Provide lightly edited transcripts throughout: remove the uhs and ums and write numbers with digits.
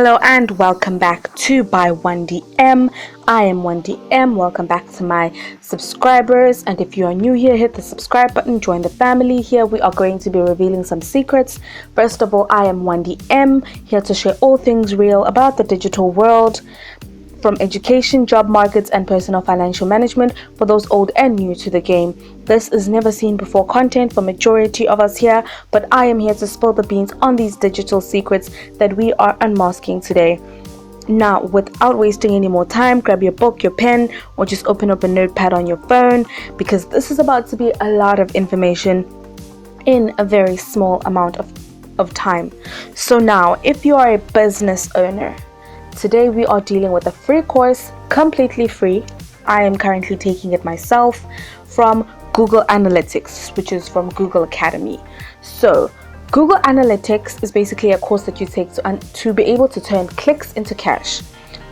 Hello and welcome back to By 1DM. I am 1DM. Welcome back to my subscribers, and if you are new here, hit the subscribe button, join the family. Here we are going to be revealing some secrets. First of all, I am 1DM, here to share all things real about the digital world, from education, job markets, and personal financial management for those old and new to the game. This is never seen before content for majority of us here, but I am here to spill the beans on these digital secrets that we are unmasking today. Now, without wasting any more time, grab your book, your pen, or just open up a notepad on your phone, because this is about to be a lot of information in a very small amount of time. So now, if you are a business owner, today we are dealing with a free course, completely free. I am currently taking it myself from Google Analytics, which is from Google Academy. So Google Analytics is basically a course that you take to be able to turn clicks into cash.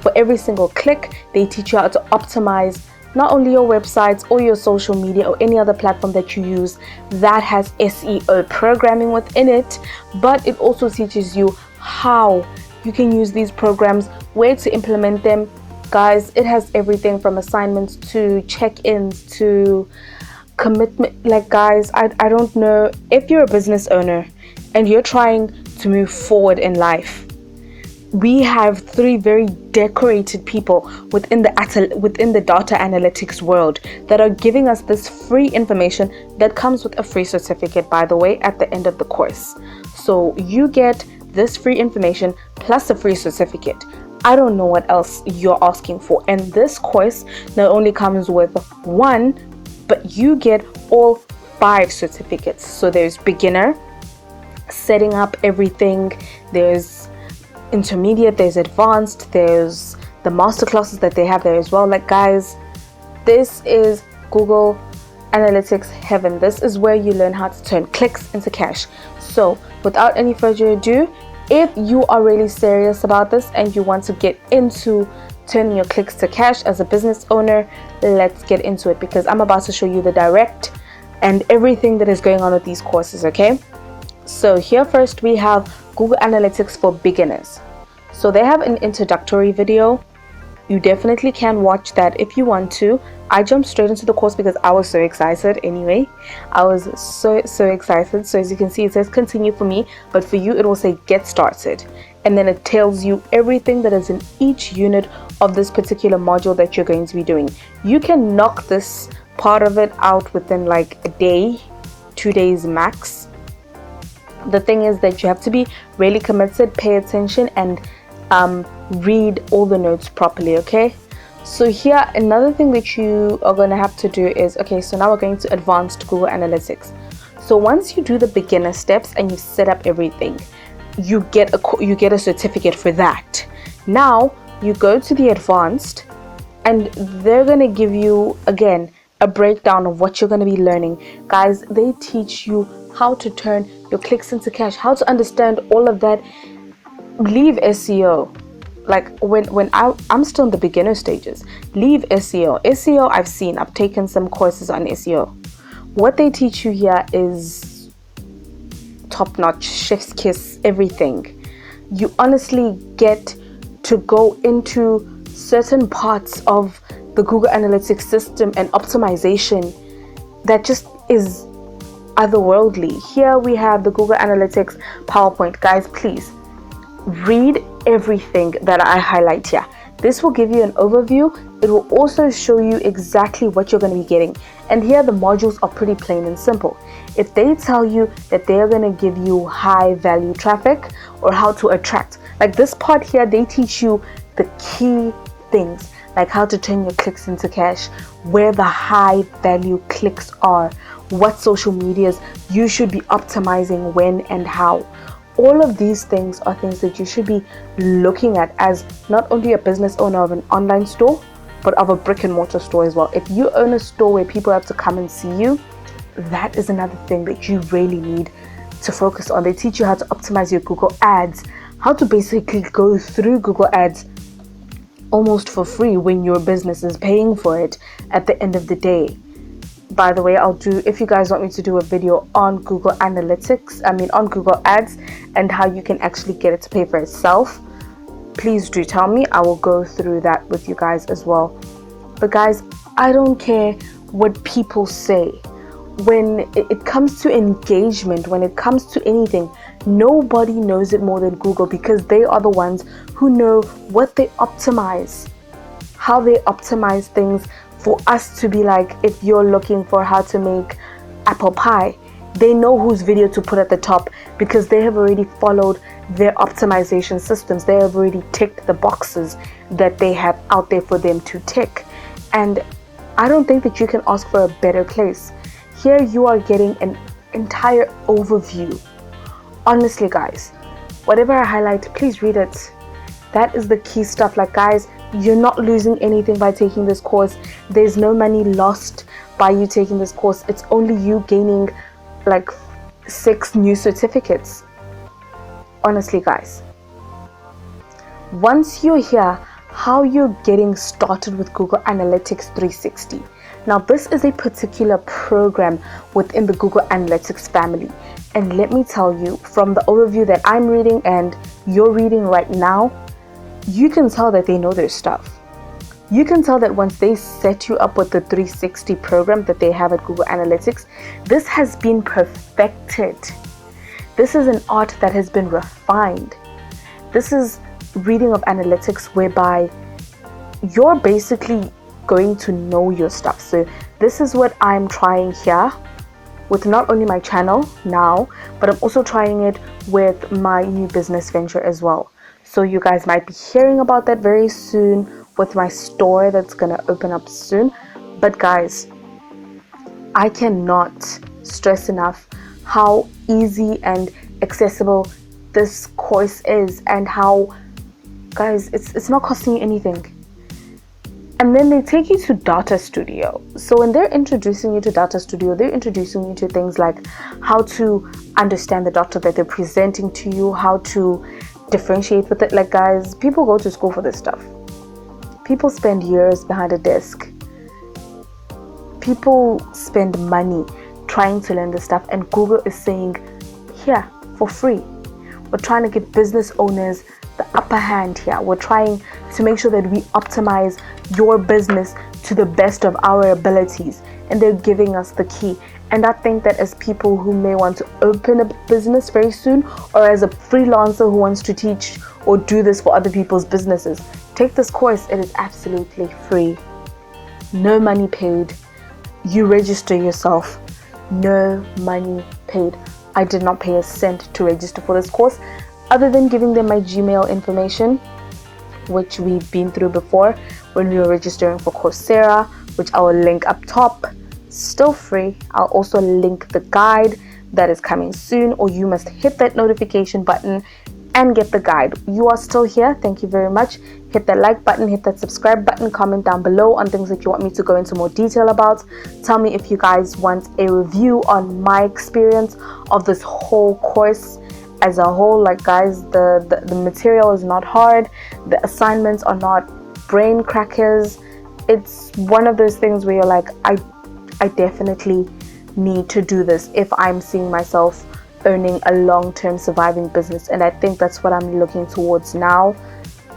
For every single click, they teach you how to optimize not only your websites or your social media or any other platform that you use that has SEO programming within it, but it also teaches you how you can use these programs, where to implement them. Guys, it has everything from assignments to check-ins to commitment. Like, guys, I don't know, if you're a business owner and you're trying to move forward in life, we have three very decorated people within the data analytics world that are giving us this free information that comes with a free certificate, by the way, at the end of the course. So you get this free information plus a free certificate. I don't know what else you're asking for. And this course not only comes with one, but you get all 5 certificates. So there's beginner, setting up everything, there's intermediate, there's advanced, there's the masterclasses that they have there as well. Like, guys, this is Google Analytics heaven. This is where you learn how to turn clicks into cash. So without any further ado, if you are really serious about this and you want to get into turning your clicks to cash as a business owner, let's get into it, because I'm about to show you the direct and everything that is going on with these courses, okay? So here first we have Google Analytics for beginners. So they have an introductory video. You definitely can watch that if you want to. I jumped straight into the course because I was so excited anyway. I was so excited. So as you can see, it says continue for me, but for you it will say get started. And then it tells you everything that is in each unit of this particular module that you're going to be doing. You can knock this part of it out within like a day, 2 days max. The thing is that you have to be really committed, pay attention, and read all the notes properly, okay? So here, another thing that you are going to have to do is, okay, so now we're going to advanced Google Analytics. So once you do the beginner steps and you set up everything, you get a certificate for that. Now you go to the advanced, and they're going to give you again a breakdown of what you're going to be learning. Guys, they teach you how to turn your clicks into cash, how to understand all of that. Leave SEO. Like when I'm still in the beginner stages. Leave SEO. SEO I've taken some courses on SEO. What they teach you here is top notch, chef's kiss, everything. You honestly get to go into certain parts of the Google Analytics system and optimization that just is otherworldly. Here we have the Google Analytics PowerPoint. Guys, please read everything that I highlight here. This will give you an overview. It will also show you exactly what you're going to be getting. And here the modules are pretty plain and simple. If they tell you that they're going to give you high value traffic or how to attract, like this part here, they teach you the key things, like how to turn your clicks into cash, where the high value clicks are, what social medias you should be optimizing when and how. All of these things are things that you should be looking at as not only a business owner of an online store, but of a brick and mortar store as well. If you own a store where people have to come and see you, that is another thing that you really need to focus on. They teach you how to optimize your Google ads, how to basically go through Google ads almost for free when your business is paying for it at the end of the day. By the way, if you guys want me to do a video on Google Analytics, on Google Ads and how you can actually get it to pay for itself, please do tell me. I will go through that with you guys as well. But guys, I don't care what people say. When it comes to engagement, when it comes to anything, nobody knows it more than Google, because they are the ones who know what they optimize, how they optimize things for us to be like, if you're looking for how to make apple pie, they know whose video to put at the top, because they have already followed their optimization systems. They have already ticked the boxes that they have out there for them to tick. And I don't think that you can ask for a better place. Here you are getting an entire overview. Honestly guys, whatever I highlight, please read it. That is the key stuff. Like guys, you're not losing anything by taking this course. There's no money lost by you taking this course. It's only you gaining like 6 new certificates. Honestly guys, once you're here, how you're getting started with Google Analytics 360. Now this is a particular program within the Google Analytics family, and let me tell you, from the overview that I'm reading and you're reading right now, you can tell that they know their stuff. You can tell that once they set you up with the 360 program that they have at Google Analytics, this has been perfected. This is an art that has been refined. This is reading of analytics whereby you're basically going to know your stuff. So this is what I'm trying here with not only my channel now, but I'm also trying it with my new business venture as well. So you guys might be hearing about that very soon with my store that's gonna open up soon. But guys, I cannot stress enough how easy and accessible this course is, and how, guys, it's not costing you anything. And then they take you to Data Studio. So when they're introducing you to Data Studio, they're introducing you to things like how to understand the data that they're presenting to you, how to differentiate with it. Like guys, people go to school for this stuff. People spend years behind a desk. People spend money trying to learn this stuff, and Google is saying, here, for free. We're trying to give business owners the upper hand here. We're trying to make sure that we optimize your business to the best of our abilities, and they're giving us the key. And I think that as people who may want to open a business very soon, or as a freelancer who wants to teach or do this for other people's businesses, take this course. It is absolutely free. No money paid. You register yourself. No money paid. I did not pay a cent to register for this course, other than giving them my Gmail information, which we've been through before when we were registering for Coursera, which I will link up top. Still free. I'll also link the guide that is coming soon, or you must hit that notification button and get the guide. You are still here. Thank you very much. Hit that like button, hit that subscribe button, comment down below on things that you want me to go into more detail about. Tell me if you guys want a review on my experience of this whole course as a whole. Like guys, the material is not hard. The assignments are not brain crackers. It's one of those things where you're like, I definitely need to do this if I'm seeing myself owning a long-term surviving business. And I think that's what I'm looking towards now.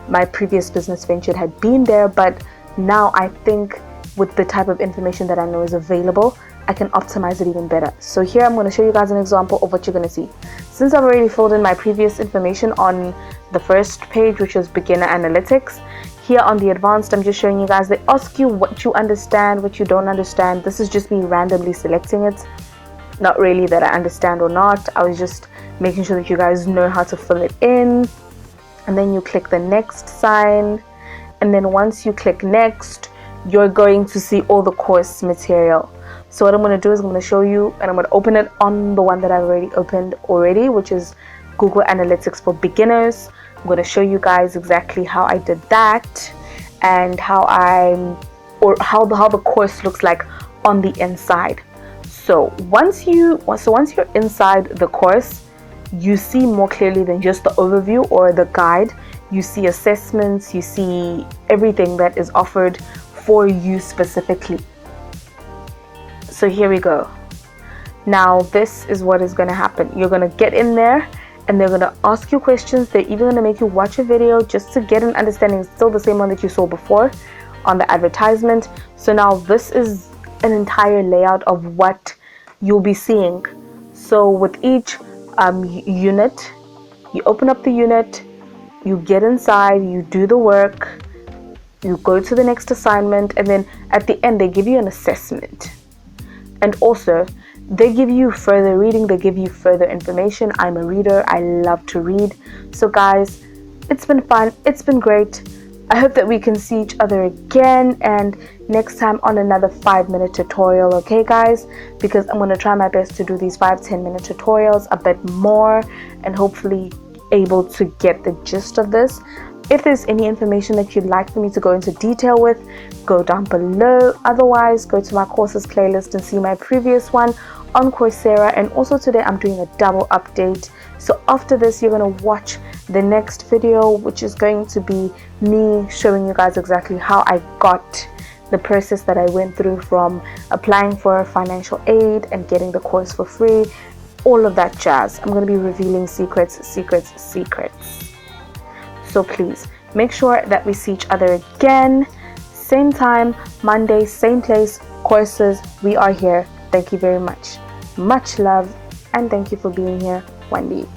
My previous business venture had been there, but now I think with the type of information that I know is available, I can optimize it even better. So here I'm going to show you guys an example of what you're going to see. Since I've already filled in my previous information on the first page, which was beginner analytics, here on the advanced, I'm just showing you guys. They ask you what you understand, what you don't understand. This is just me randomly selecting it. Not really that I understand or not. I was just making sure that you guys know how to fill it in. And then you click the next sign. And then once you click next, you're going to see all the course material. So what I'm going to do is I'm going to show you, and I'm going to open it on the one that I've already opened already, which is Google Analytics for beginners. I'm going to show you guys exactly how I did that, and how the course looks like on the inside. So once you're inside the course, you see more clearly than just the overview or the guide. You see assessments, you see everything that is offered for you specifically. So here we go. Now this is what is going to happen. You're going to get in there, and they're going to ask you questions. They're even going to make you watch a video just to get an understanding. It's still the same one that you saw before on the advertisement. So now this is an entire layout of what you'll be seeing. So with each unit, you open up the unit, you get inside, you do the work, you go to the next assignment, and then at the end they give you an assessment. And also they give you further reading, they give you further information. I'm a reader, I love to read. So guys, it's been fun, it's been great. I hope that we can see each other again, and next time on another 5-minute tutorial, okay guys? Because I'm going to try my best to do these 5-10 minute tutorials a bit more, and hopefully able to get the gist of this. If there's any information that you'd like for me to go into detail with, go down below. Otherwise, go to my courses playlist and see my previous one on Coursera. And also today I'm doing a double update. So after this, you're going to watch the next video, which is going to be me showing you guys exactly how I got the process that I went through from applying for financial aid and getting the course for free, all of that jazz. I'm going to be revealing secrets. So please make sure that we see each other again, same time, Monday, same place, courses. We are here. Thank you very much. Much love, and thank you for being here, Wendy.